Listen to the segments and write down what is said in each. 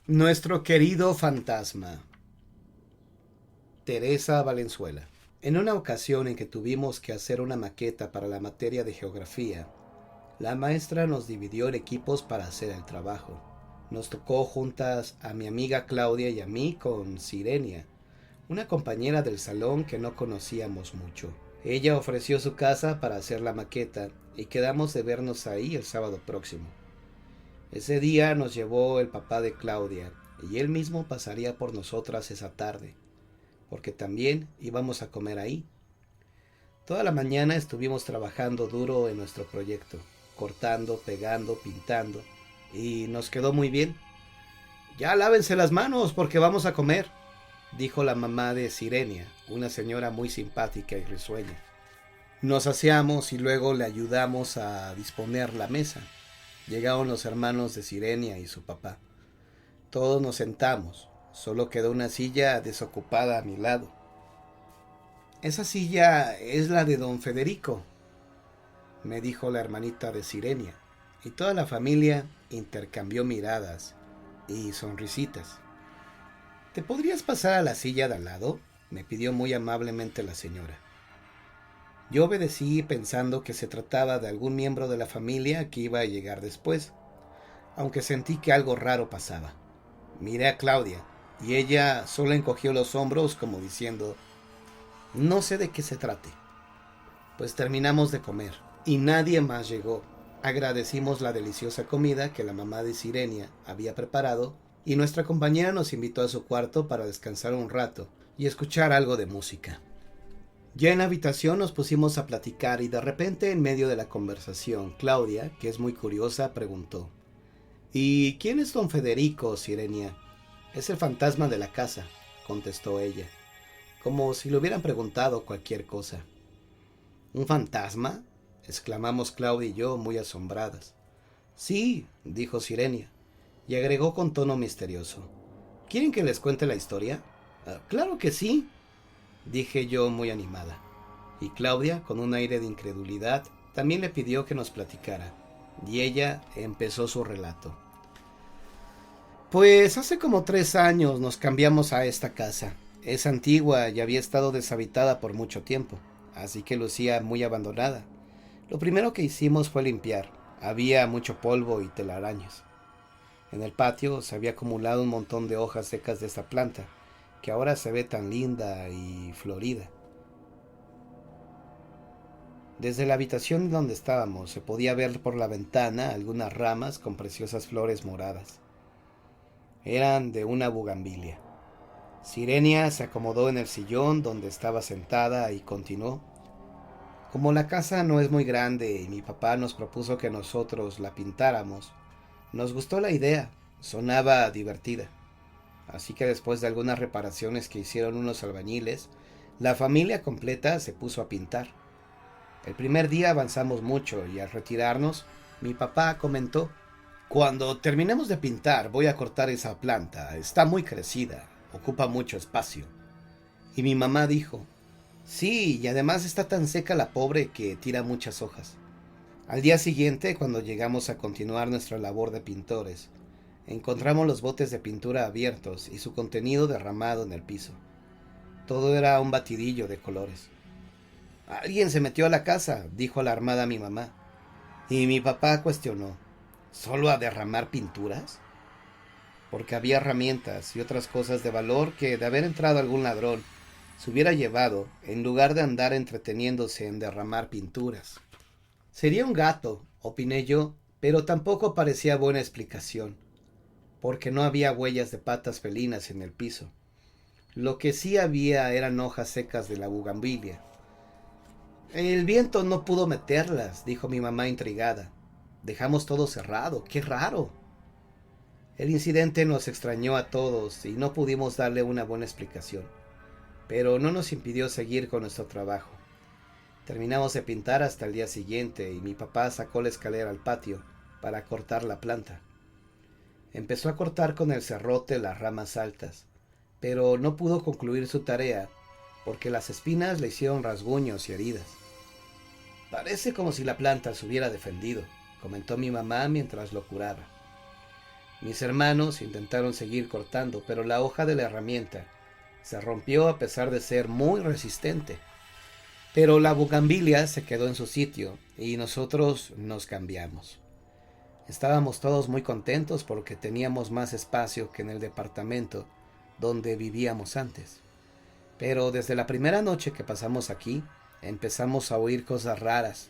Nuestro querido fantasma, Teresa Valenzuela. En una ocasión en que tuvimos que hacer una maqueta para la materia de geografía, la maestra nos dividió en equipos para hacer el trabajo. Nos tocó juntas a mi amiga Claudia y a mí con Sirenia, una compañera del salón que no conocíamos mucho. Ella ofreció su casa para hacer la maqueta y quedamos de vernos ahí el sábado próximo. Ese día nos llevó el papá de Claudia y él mismo pasaría por nosotras esa tarde, porque también íbamos a comer ahí. Toda la mañana estuvimos trabajando duro en nuestro proyecto, cortando, pegando, pintando, y nos quedó muy bien. Ya lávense las manos porque vamos a comer, dijo la mamá de Sirenia, una señora muy simpática y risueña. Nos aseamos y luego le ayudamos a disponer la mesa. Llegaron los hermanos de Sirenia y su papá. Todos nos sentamos, solo quedó una silla desocupada a mi lado. Esa silla es la de don Federico, me dijo la hermanita de Sirenia, y toda la familia intercambió miradas y sonrisitas. ¿Te podrías pasar a la silla de al lado?, me pidió muy amablemente la señora. Yo obedecí pensando que se trataba de algún miembro de la familia que iba a llegar después, aunque sentí que algo raro pasaba. Miré a Claudia, y ella solo encogió los hombros como diciendo, no sé de qué se trate. Pues terminamos de comer, y nadie más llegó. Agradecimos la deliciosa comida que la mamá de Sirenia había preparado, y nuestra compañera nos invitó a su cuarto para descansar un rato y escuchar algo de música. Ya en la habitación nos pusimos a platicar y de repente en medio de la conversación, Claudia, que es muy curiosa, preguntó, ¿y quién es don Federico, Sirenia? Es el fantasma de la casa, contestó ella, como si le hubieran preguntado cualquier cosa. ¿Un fantasma?, exclamamos Claudia y yo muy asombradas. Sí, dijo Sirenia, y agregó con tono misterioso, ¿quieren que les cuente la historia? Claro que sí, dije yo muy animada. Y Claudia, con un aire de incredulidad, también le pidió que nos platicara, y ella empezó su relato. Pues hace como 3 años nos cambiamos a esta casa. Es antigua y había estado deshabitada por mucho tiempo, así que lucía muy abandonada. Lo primero que hicimos fue limpiar. Había mucho polvo y telarañas. En el patio se había acumulado un montón de hojas secas de esta planta, que ahora se ve tan linda y florida. Desde la habitación donde estábamos se podía ver por la ventana algunas ramas con preciosas flores moradas. Eran de una bugambilia. Sirenia se acomodó en el sillón donde estaba sentada y continuó. Como la casa no es muy grande y mi papá nos propuso que nosotros la pintáramos, nos gustó la idea, sonaba divertida. Así que después de algunas reparaciones que hicieron unos albañiles, la familia completa se puso a pintar. El primer día avanzamos mucho y al retirarnos, mi papá comentó, cuando terminemos de pintar voy a cortar esa planta, está muy crecida, ocupa mucho espacio. Y mi mamá dijo, sí, y además está tan seca la pobre que tira muchas hojas. Al día siguiente, cuando llegamos a continuar nuestra labor de pintores, encontramos los botes de pintura abiertos y su contenido derramado en el piso. Todo era un batidillo de colores. Alguien se metió a la casa, dijo alarmada mi mamá. Y mi papá cuestionó, ¿solo a derramar pinturas? Porque había herramientas y otras cosas de valor que, de haber entrado algún ladrón, se hubiera llevado en lugar de andar entreteniéndose en derramar pinturas. Sería un gato, opiné yo, pero tampoco parecía buena explicación, porque no había huellas de patas felinas en el piso. Lo que sí había eran hojas secas de la bugambilia. El viento no pudo meterlas, dijo mi mamá intrigada. Dejamos todo cerrado, qué raro. El incidente nos extrañó a todos y no pudimos darle una buena explicación, pero no nos impidió seguir con nuestro trabajo. Terminamos de pintar hasta el día siguiente y mi papá sacó la escalera al patio para cortar la planta. Empezó a cortar con el serrote las ramas altas, pero no pudo concluir su tarea porque las espinas le hicieron rasguños y heridas. Parece como si la planta se hubiera defendido, comentó mi mamá mientras lo curaba. Mis hermanos intentaron seguir cortando, pero la hoja de la herramienta se rompió a pesar de ser muy resistente. Pero la bugambilia se quedó en su sitio y nosotros nos cambiamos. Estábamos todos muy contentos porque teníamos más espacio que en el departamento donde vivíamos antes. Pero desde la primera noche que pasamos aquí, empezamos a oír cosas raras.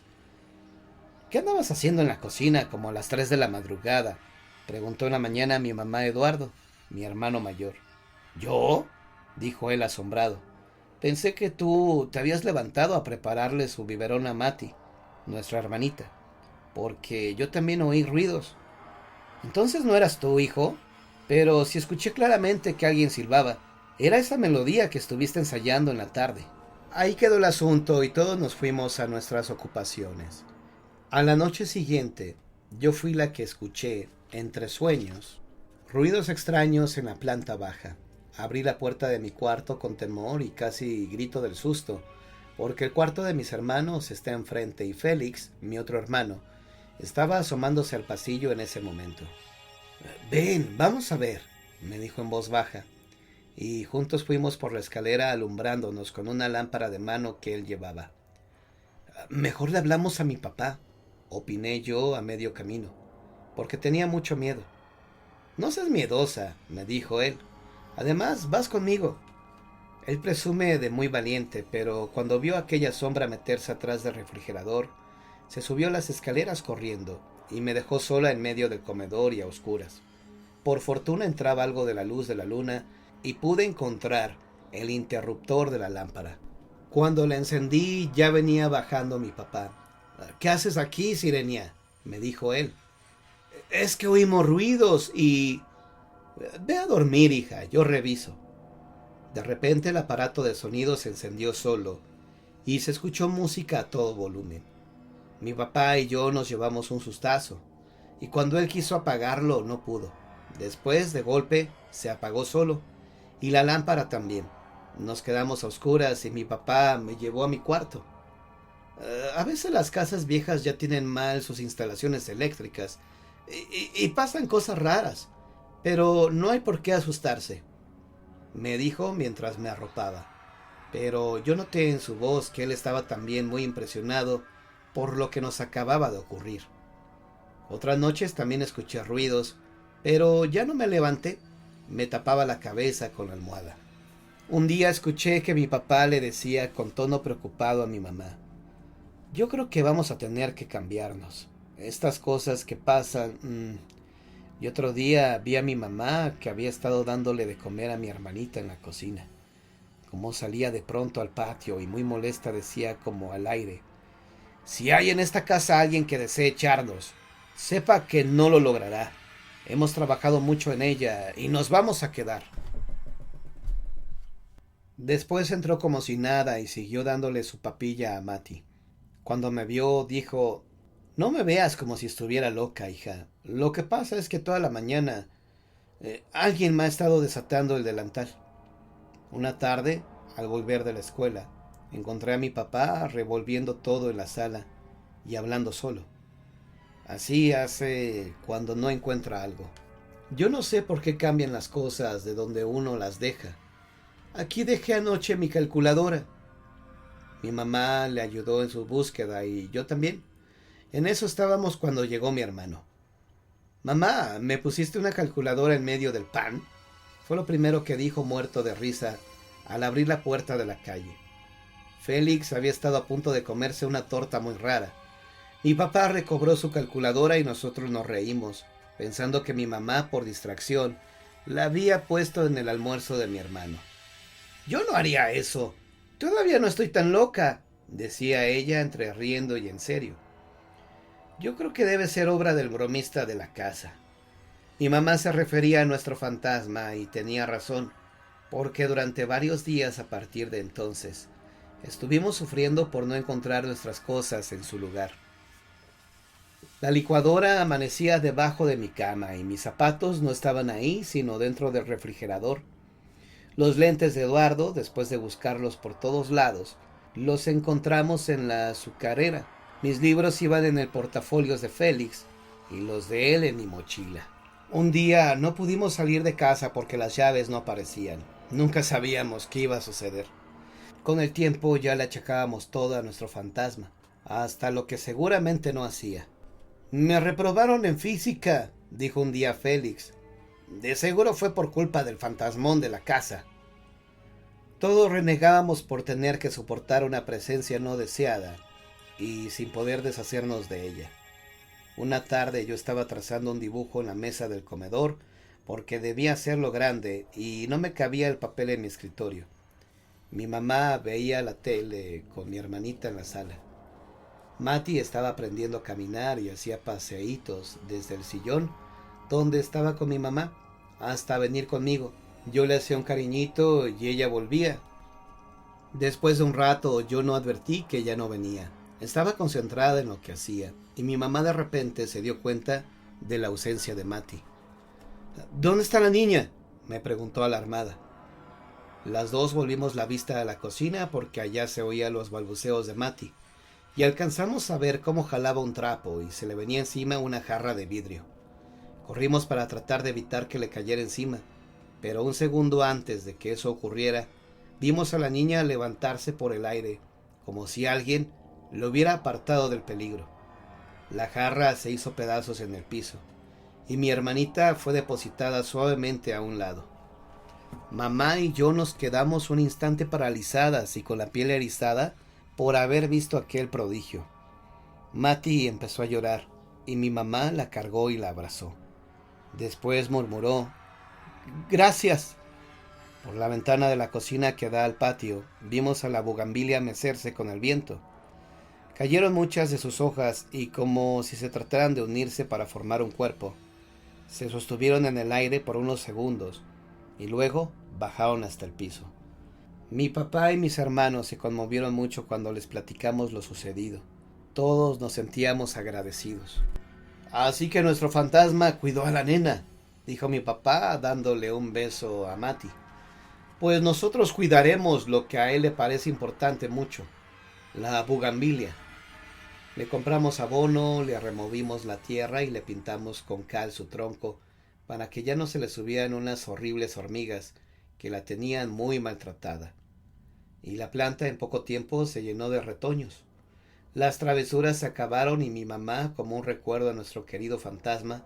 ¿Qué andabas haciendo en la cocina como a las 3 de la madrugada?, preguntó una mañana mi mamá Eduardo, mi hermano mayor. ¿Yo?, dijo él asombrado. Pensé que tú te habías levantado a prepararle su biberón a Mati, nuestra hermanita, porque yo también oí ruidos. Entonces no eras tú, hijo, pero si escuché claramente que alguien silbaba. Era esa melodía que estuviste ensayando en la tarde. Ahí quedó el asunto y todos nos fuimos a nuestras ocupaciones. A la noche siguiente, yo fui la que escuché, entre sueños, ruidos extraños en la planta baja. Abrí la puerta de mi cuarto con temor y casi grito del susto, porque el cuarto de mis hermanos está enfrente y Félix, mi otro hermano, estaba asomándose al pasillo en ese momento. Ven, vamos a ver, me dijo en voz baja, y juntos fuimos por la escalera alumbrándonos con una lámpara de mano que él llevaba. Mejor le hablamos a mi papá, opiné yo a medio camino, porque tenía mucho miedo. No seas miedosa, me dijo él. Además, vas conmigo. Él presume de muy valiente, pero cuando vio aquella sombra meterse atrás del refrigerador, se subió las escaleras corriendo y me dejó sola en medio del comedor y a oscuras. Por fortuna entraba algo de la luz de la luna y pude encontrar el interruptor de la lámpara. Cuando la encendí ya venía bajando mi papá. ¿Qué haces aquí, Sirenia?, me dijo él. Es que oímos ruidos y... Ve a dormir, hija, yo reviso. De repente el aparato de sonido se encendió solo y se escuchó música a todo volumen. Mi papá y yo nos llevamos un sustazo y cuando él quiso apagarlo no pudo. Después, de golpe, se apagó solo y la lámpara también. Nos quedamos a oscuras y mi papá me llevó a mi cuarto. A veces las casas viejas ya tienen mal sus instalaciones eléctricas y pasan cosas raras, pero no hay por qué asustarse, me dijo mientras me arropaba. Pero yo noté en su voz que él estaba también muy impresionado por lo que nos acababa de ocurrir. Otras noches también escuché ruidos, pero ya no me levanté, me tapaba la cabeza con la almohada. Un día escuché que mi papá le decía con tono preocupado a mi mamá: yo creo que vamos a tener que cambiarnos. Estas cosas que pasan... Y otro día vi a mi mamá que había estado dándole de comer a mi hermanita en la cocina. Como salía de pronto al patio y muy molesta decía como al aire: si hay en esta casa alguien que desee echarnos, sepa que no lo logrará. Hemos trabajado mucho en ella y nos vamos a quedar. Después entró como si nada y siguió dándole su papilla a Mati. Cuando me vio, dijo: no me veas como si estuviera loca, hija. Lo que pasa es que toda la mañana alguien me ha estado desatando el delantal. Una tarde, al volver de la escuela, encontré a mi papá revolviendo todo en la sala y hablando solo. Así hace cuando no encuentra algo. Yo no sé por qué cambian las cosas de donde uno las deja. Aquí dejé anoche mi calculadora. Mi mamá le ayudó en su búsqueda y yo también. En eso estábamos cuando llegó mi hermano. Mamá, ¿me pusiste una calculadora en medio del pan? Fue lo primero que dijo, muerto de risa al abrir la puerta de la calle. Félix había estado a punto de comerse una torta muy rara. Mi papá recobró su calculadora y nosotros nos reímos, pensando que mi mamá, por distracción, la había puesto en el almuerzo de mi hermano. Yo no haría eso. Todavía no estoy tan loca, decía ella entre riendo y en serio. Yo creo que debe ser obra del bromista de la casa. Mi mamá se refería a nuestro fantasma y tenía razón, porque durante varios días a partir de entonces estuvimos sufriendo por no encontrar nuestras cosas en su lugar. La licuadora amanecía debajo de mi cama y mis zapatos no estaban ahí, sino dentro del refrigerador. Los lentes de Eduardo, después de buscarlos por todos lados, los encontramos en la azucarera. Mis libros iban en el portafolios de Félix y los de él en mi mochila. Un día no pudimos salir de casa porque las llaves no aparecían. Nunca sabíamos qué iba a suceder. Con el tiempo ya le achacábamos todo a nuestro fantasma, hasta lo que seguramente no hacía. Me reprobaron en física, dijo un día Félix. De seguro fue por culpa del fantasmón de la casa. Todos renegábamos por tener que soportar una presencia no deseada y sin poder deshacernos de ella. Una tarde yo estaba trazando un dibujo en la mesa del comedor porque debía hacerlo grande y no me cabía el papel en mi escritorio. Mi mamá veía la tele con mi hermanita en la sala. Mati estaba aprendiendo a caminar y hacía paseítos desde el sillón donde estaba con mi mamá hasta venir conmigo. Yo le hacía un cariñito y ella volvía. Después de un rato yo no advertí que ella no venía. Estaba concentrada en lo que hacía y mi mamá de repente se dio cuenta de la ausencia de Mati. ¿Dónde está la niña?, me preguntó alarmada. Las dos volvimos la vista a la cocina porque allá se oían los balbuceos de Mati y alcanzamos a ver cómo jalaba un trapo y se le venía encima una jarra de vidrio. Corrimos para tratar de evitar que le cayera encima, pero un segundo antes de que eso ocurriera, vimos a la niña levantarse por el aire, como si alguien lo hubiera apartado del peligro. La jarra se hizo pedazos en el piso, y mi hermanita fue depositada suavemente a un lado. Mamá y yo nos quedamos un instante paralizadas y con la piel erizada por haber visto aquel prodigio. Mati empezó a llorar, y mi mamá la cargó y la abrazó. Después murmuró: «Gracias». Por la ventana de la cocina que da al patio, vimos a la bugambilia mecerse con el viento. Cayeron muchas de sus hojas y, como si se trataran de unirse para formar un cuerpo, se sostuvieron en el aire por unos segundos y luego bajaron hasta el piso. Mi papá y mis hermanos se conmovieron mucho cuando les platicamos lo sucedido. Todos nos sentíamos agradecidos. «Así que nuestro fantasma cuidó a la nena», dijo mi papá dándole un beso a Mati. «Pues nosotros cuidaremos lo que a él le parece importante mucho, la bugambilia». Le compramos abono, le removimos la tierra y le pintamos con cal su tronco para que ya no se le subieran unas horribles hormigas que la tenían muy maltratada. Y la planta en poco tiempo se llenó de retoños. Las travesuras se acabaron y mi mamá, como un recuerdo a nuestro querido fantasma,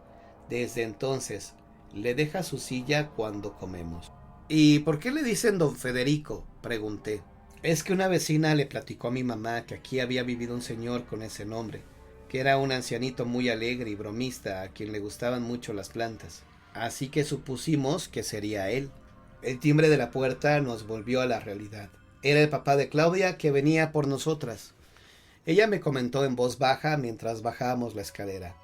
desde entonces le deja su silla cuando comemos. «¿Y por qué le dicen don Federico?», pregunté. «Es que una vecina le platicó a mi mamá que aquí había vivido un señor con ese nombre, que era un ancianito muy alegre y bromista a quien le gustaban mucho las plantas. Así que supusimos que sería él». El timbre de la puerta nos volvió a la realidad. Era el papá de Claudia, que venía por nosotras. Ella me comentó en voz baja mientras bajábamos la escalera: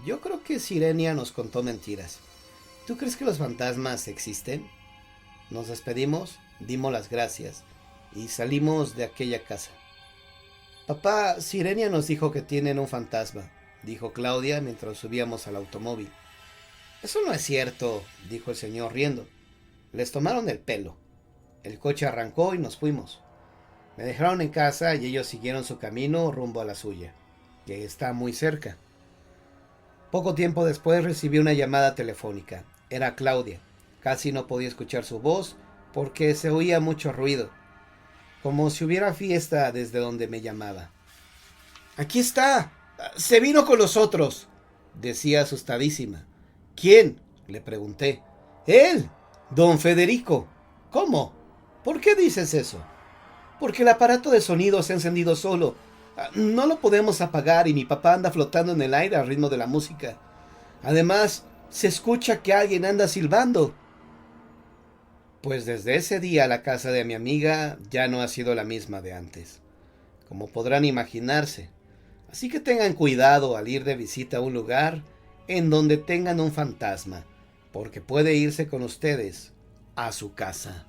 «Yo creo que Sirenia nos contó mentiras. ¿Tú crees que los fantasmas existen?». Nos despedimos, dimos las gracias y salimos de aquella casa. «Papá, Sirenia nos dijo que tienen un fantasma», dijo Claudia mientras subíamos al automóvil. «Eso no es cierto», dijo el señor riendo. «Les tomaron el pelo». El coche arrancó y nos fuimos. Me dejaron en casa y ellos siguieron su camino rumbo a la suya, que está muy cerca. Poco tiempo después recibí una llamada telefónica. Era Claudia. Casi no podía escuchar su voz porque se oía mucho ruido, como si hubiera fiesta desde donde me llamaba. «Aquí está. Se vino con nosotros», decía asustadísima. «¿Quién?», le pregunté. «Él, don Federico». «¿Cómo? ¿Por qué dices eso?». «Porque el aparato de sonido se ha encendido solo. No lo podemos apagar y mi papá anda flotando en el aire al ritmo de la música. Además, se escucha que alguien anda silbando». Pues desde ese día la casa de mi amiga ya no ha sido la misma de antes, como podrán imaginarse. Así que tengan cuidado al ir de visita a un lugar en donde tengan un fantasma, porque puede irse con ustedes a su casa.